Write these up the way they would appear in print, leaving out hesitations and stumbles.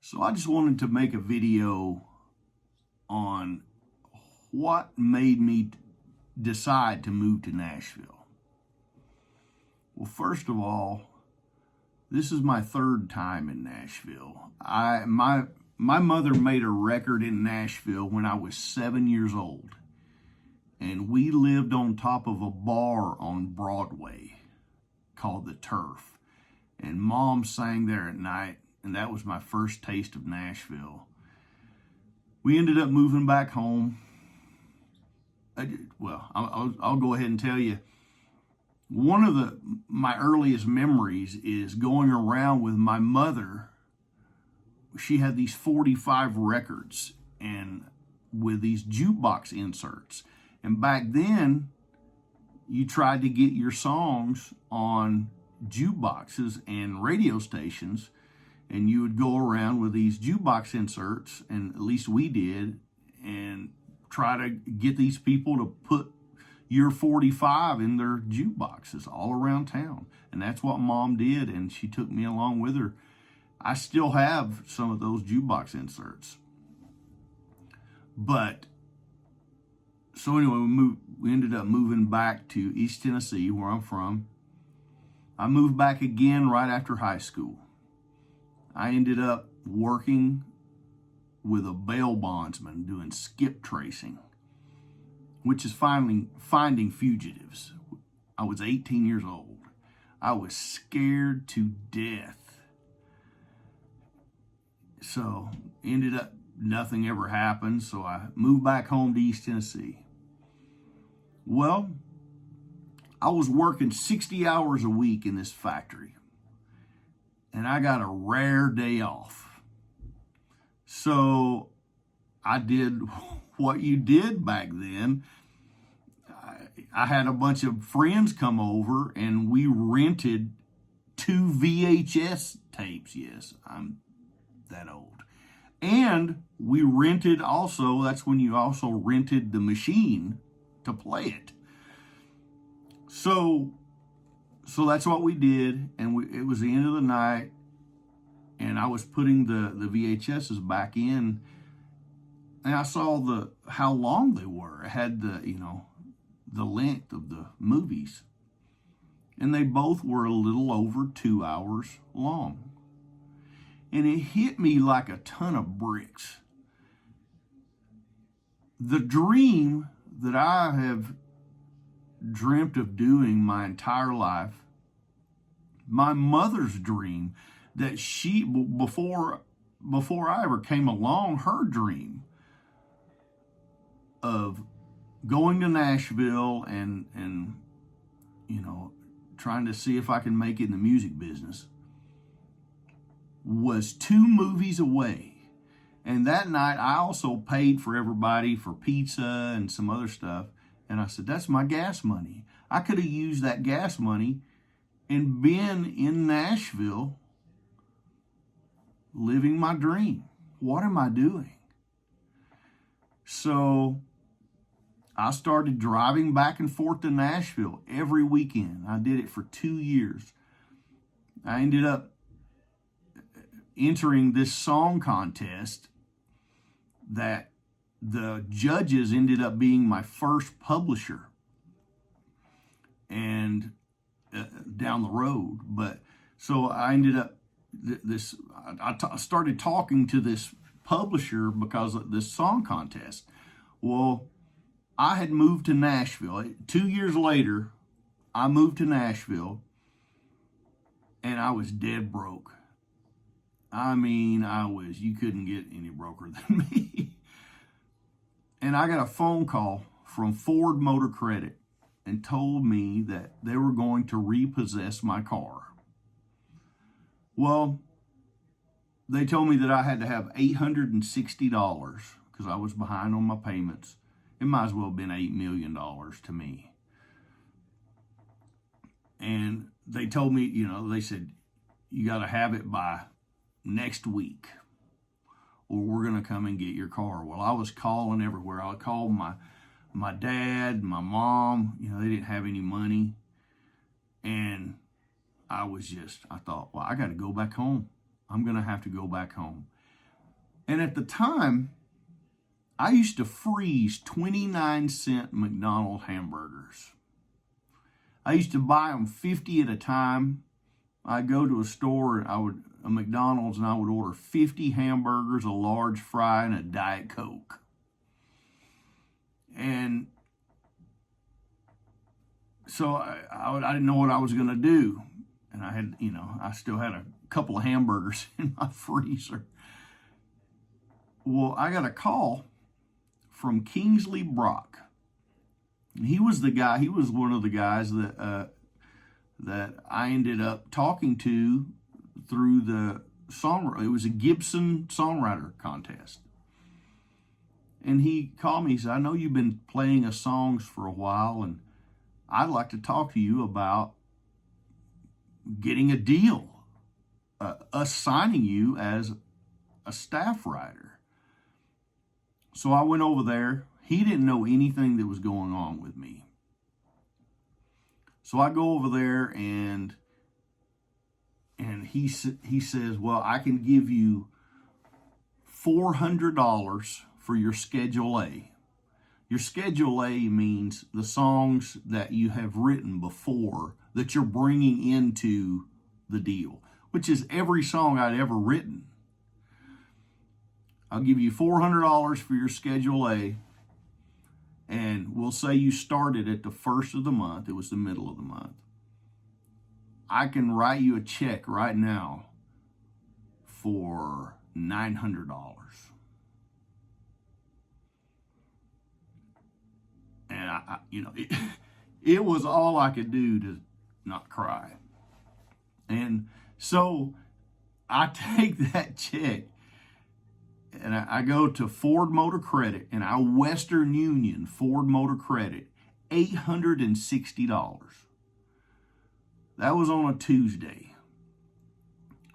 So I just wanted to make a video on what made me decide to move to Nashville. Well, first of all, this is my third time in Nashville. My mother made a record in Nashville when I was 7 years old, and we lived on top of a bar on Broadway called the Turf, and Mom sang there at night, and that was my first taste of Nashville. We ended up moving back home. I'll go ahead and tell you, one of my earliest memories is going around with my mother. She had these 45 records and with these jukebox inserts. And back then, you tried to get your songs on jukeboxes and radio stations, and you would go around with these jukebox inserts, and at least we did, and try to get these people to put your 45 in their jukeboxes all around town. And that's what Mom did, and she took me along with her. I still have some of those jukebox inserts. But, so anyway, we ended up moving back to East Tennessee, where I'm from. I moved back again right after high school. I ended up working with a bail bondsman doing skip tracing, which is finding fugitives. I was 18 years old. I was scared to death. So ended up nothing ever happened, so I moved back home to East Tennessee. Well, I was working 60 hours a week in this factory, and I got a rare day off. So I did what you did back then. I had a bunch of friends come over, and we rented 2 VHS tapes. Yes, I'm that old. And we rented also, that's when you also rented the machine to play it. So that's what we did, and it was the end of the night, and I was putting the VHSs back in, and I saw how long they were. It had the length of the movies, and they both were a little over 2 hours long. And it hit me like a ton of bricks. The dream that I have dreamt of doing my entire life, my mother's dream that before I ever came along, her dream of going to Nashville and trying to see if I can make it in the music business, was 2 movies away. And that night I also paid for everybody for pizza and some other stuff. And I said, that's my gas money. I could have used that gas money and been in Nashville living my dream. What am I doing? So I started driving back and forth to Nashville every weekend. I did it for 2 years. I ended up entering this song contest that the judges ended up being my first publisher and down the road. But so I ended up I started talking to this publisher because of this song contest. Well, I had moved to Nashville. 2 years later, I moved to Nashville, and I was dead broke. I mean, you couldn't get any broker than me. And I got a phone call from Ford Motor Credit and told me that they were going to repossess my car. Well, they told me that I had to have $860 because I was behind on my payments. It might as well have been $8 million to me. And they told me, they said, you got to have it by next week, or we're going to come and get your car. Well, I was calling everywhere. I called my dad, my mom. They didn't have any money. And I thought, well, I got to go back home. I'm going to have to go back home. And at the time, I used to freeze 29-cent McDonald's hamburgers. I used to buy them 50 at a time. I'd go to a store, a McDonald's, and I would order 50 hamburgers, a large fry, and a Diet Coke. And so I didn't know what I was going to do. And I still had a couple of hamburgers in my freezer. Well, I got a call from Kingsley Brock. And he was one of the guys that I ended up talking to through the Songwriter. It was a Gibson Songwriter contest. And he called me. He said, I know you've been playing us songs for a while, and I'd like to talk to you about getting a deal, us signing you as a staff writer. So I went over there. He didn't know anything that was going on with me. So I go over there, and he says, well, I can give you $400 for your Schedule A. Your Schedule A means the songs that you have written before that you're bringing into the deal, which is every song I'd ever written. I'll give you $400 for your Schedule A, and we'll say you started at the first of the month. It was the middle of the month. I can write you a check right now for $900. And it was all I could do to not cry. And so I take that check and I go to Ford Motor Credit, and I Western Union Ford Motor Credit $860. That was on a Tuesday.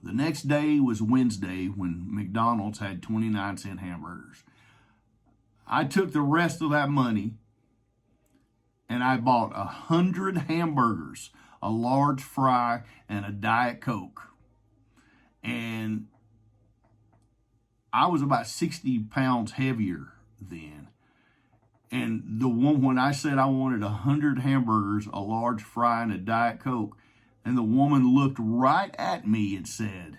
The next day was Wednesday, when McDonald's had 29-cent hamburgers. I took the rest of that money and I bought 100 hamburgers, a large fry, and a Diet Coke. And I was about 60 pounds heavier then. And when I said I wanted 100 hamburgers, a large fry, and a Diet Coke, and the woman looked right at me and said,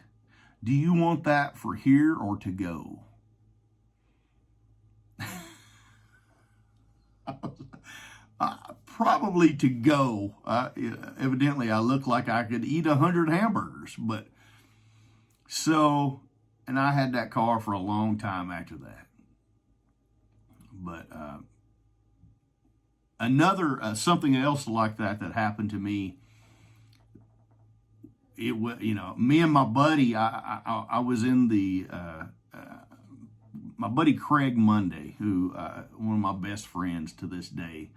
do you want that for here or to go? Probably to go. Evidently, I looked like I could eat 100 hamburgers. And I had that car for a long time after that. But something else like that happened to me. It was, me and my buddy. I was in the my buddy Craig Monday, who one of my best friends to this day.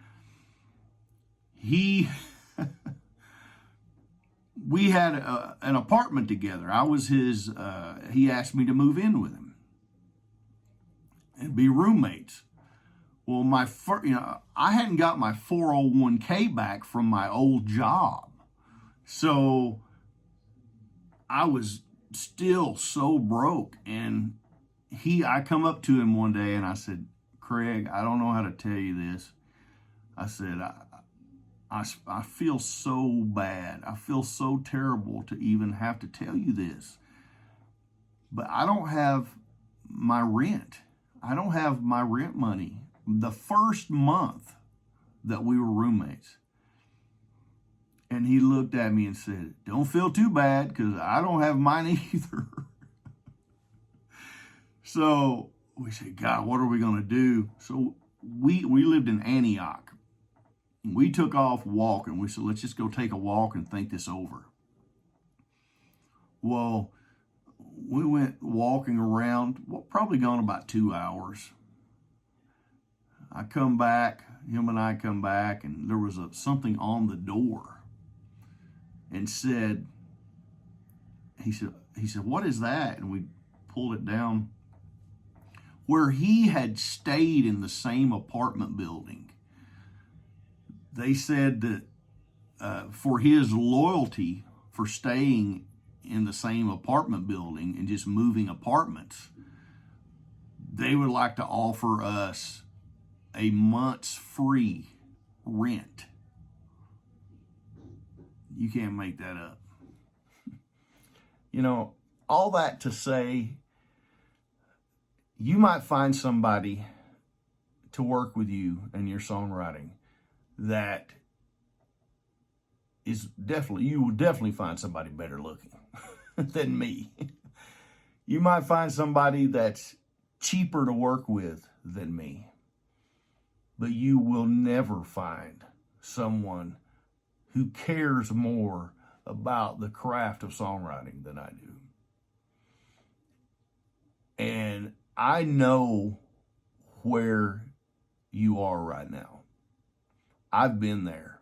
We had an apartment together. I was his. He asked me to move in with him and be roommates. Well, I hadn't got my 401k back from my old job, so I was still so broke. And I come up to him one day and I said, Craig, I don't know how to tell you this. I said, I feel so bad. I feel so terrible to even have to tell you this. But I don't have my rent. I don't have my rent money. The first month that we were roommates. And he looked at me and said, don't feel too bad, because I don't have mine either. So we said, God, what are we going to do? So we lived in Antioch. We took off walking. We said, let's just go take a walk and think this over. Well, we went walking around, probably gone about 2 hours. I come back, him and I come back, and there was something on the door. And he said, what is that? And we pulled it down. Where he had stayed in the same apartment building, they said that for his loyalty for staying in the same apartment building and just moving apartments, they would like to offer us a month's free rent. You can't make that up. You know, all that to say, you might find somebody to work with you in your songwriting that is definitely, you will definitely find somebody better looking than me. You might find somebody that's cheaper to work with than me, but you will never find someone who cares more about the craft of songwriting than I do. And I know where you are right now. I've been there.